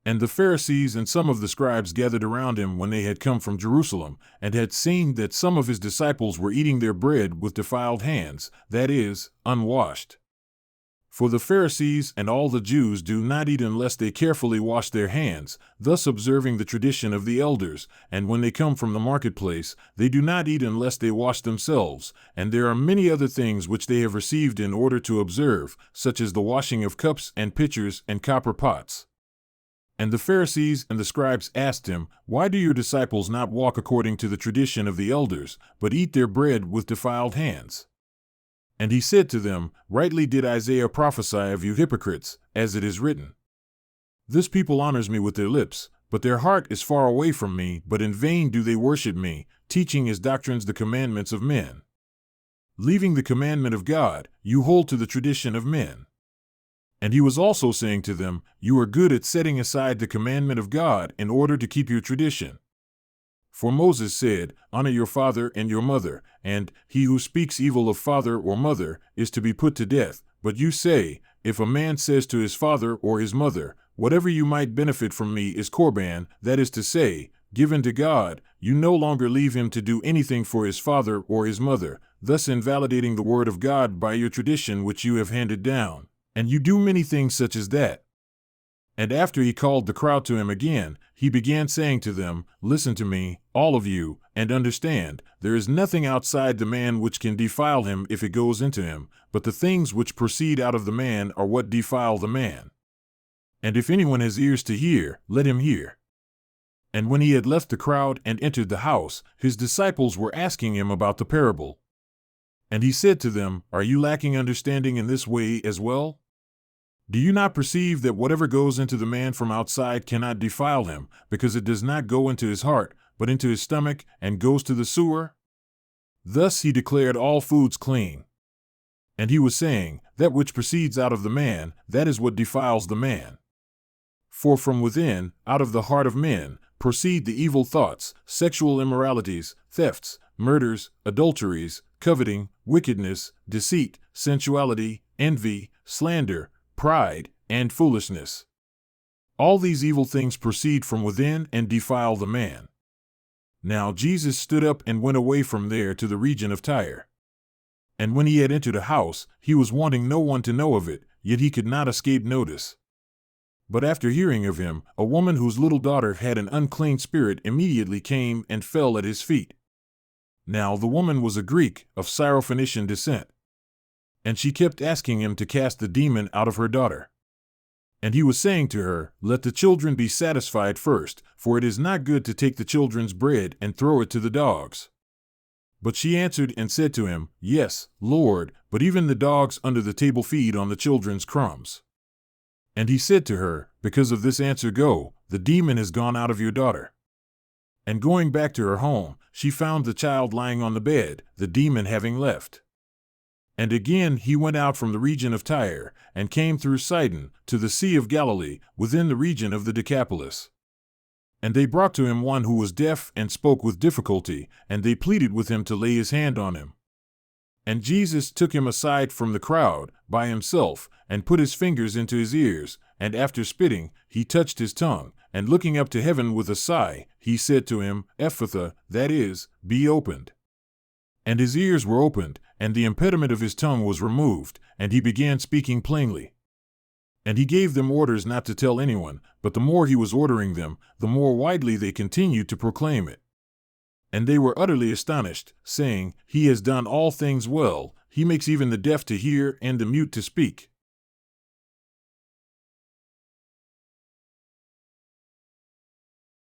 And the Pharisees and some of the scribes gathered around him when they had come from Jerusalem, and had seen that some of his disciples were eating their bread with defiled hands, that is, unwashed. For the Pharisees and all the Jews do not eat unless they carefully wash their hands, thus observing the tradition of the elders, and when they come from the marketplace, they do not eat unless they wash themselves, and there are many other things which they have received in order to observe, such as the washing of cups and pitchers and copper pots. And the Pharisees and the scribes asked him, Why do your disciples not walk according to the tradition of the elders, but eat their bread with defiled hands? And he said to them, Rightly did Isaiah prophesy of you hypocrites, as it is written. This people honors me with their lips, but their heart is far away from me, but in vain do they worship me, teaching as doctrines the commandments of men. Leaving the commandment of God, you hold to the tradition of men. And he was also saying to them, You are good at setting aside the commandment of God in order to keep your tradition. For Moses said, Honor your father and your mother, and he who speaks evil of father or mother is to be put to death. But you say, If a man says to his father or his mother, Whatever you might benefit from me is korban, that is to say, given to God, you no longer leave him to do anything for his father or his mother, thus invalidating the word of God by your tradition which you have handed down. And you do many things such as that. And after he called the crowd to him again, he began saying to them, Listen to me, all of you, and understand, there is nothing outside the man which can defile him if it goes into him, but the things which proceed out of the man are what defile the man. And if anyone has ears to hear, let him hear. And when he had left the crowd and entered the house, his disciples were asking him about the parable. And he said to them, Are you lacking understanding in this way as well? Do you not perceive that whatever goes into the man from outside cannot defile him, because it does not go into his heart, but into his stomach, and goes to the sewer? Thus he declared all foods clean. And he was saying, That which proceeds out of the man, that is what defiles the man. For from within, out of the heart of men, proceed the evil thoughts, sexual immoralities, thefts, murders, adulteries, coveting, wickedness, deceit, sensuality, envy, slander, pride, and foolishness. All these evil things proceed from within and defile the man. Now Jesus stood up and went away from there to the region of Tyre. And when he had entered a house, he was wanting no one to know of it, yet he could not escape notice. But after hearing of him, a woman whose little daughter had an unclean spirit immediately came and fell at his feet. Now the woman was a Greek, of Syrophoenician descent. And she kept asking him to cast the demon out of her daughter. And he was saying to her, Let the children be satisfied first, for it is not good to take the children's bread and throw it to the dogs. But she answered and said to him, Yes, Lord, but even the dogs under the table feed on the children's crumbs. And he said to her, Because of this answer go, the demon has gone out of your daughter. And going back to her home, she found the child lying on the bed, the demon having left. And again he went out from the region of Tyre, and came through Sidon, to the Sea of Galilee, within the region of the Decapolis. And they brought to him one who was deaf and spoke with difficulty, and they pleaded with him to lay his hand on him. And Jesus took him aside from the crowd, by himself, and put his fingers into his ears, and after spitting, he touched his tongue, and looking up to heaven with a sigh, he said to him, Ephphatha, that is, be opened. And his ears were opened, and the impediment of his tongue was removed, and he began speaking plainly. And he gave them orders not to tell anyone, but the more he was ordering them, the more widely they continued to proclaim it. And they were utterly astonished, saying, He has done all things well, he makes even the deaf to hear and the mute to speak.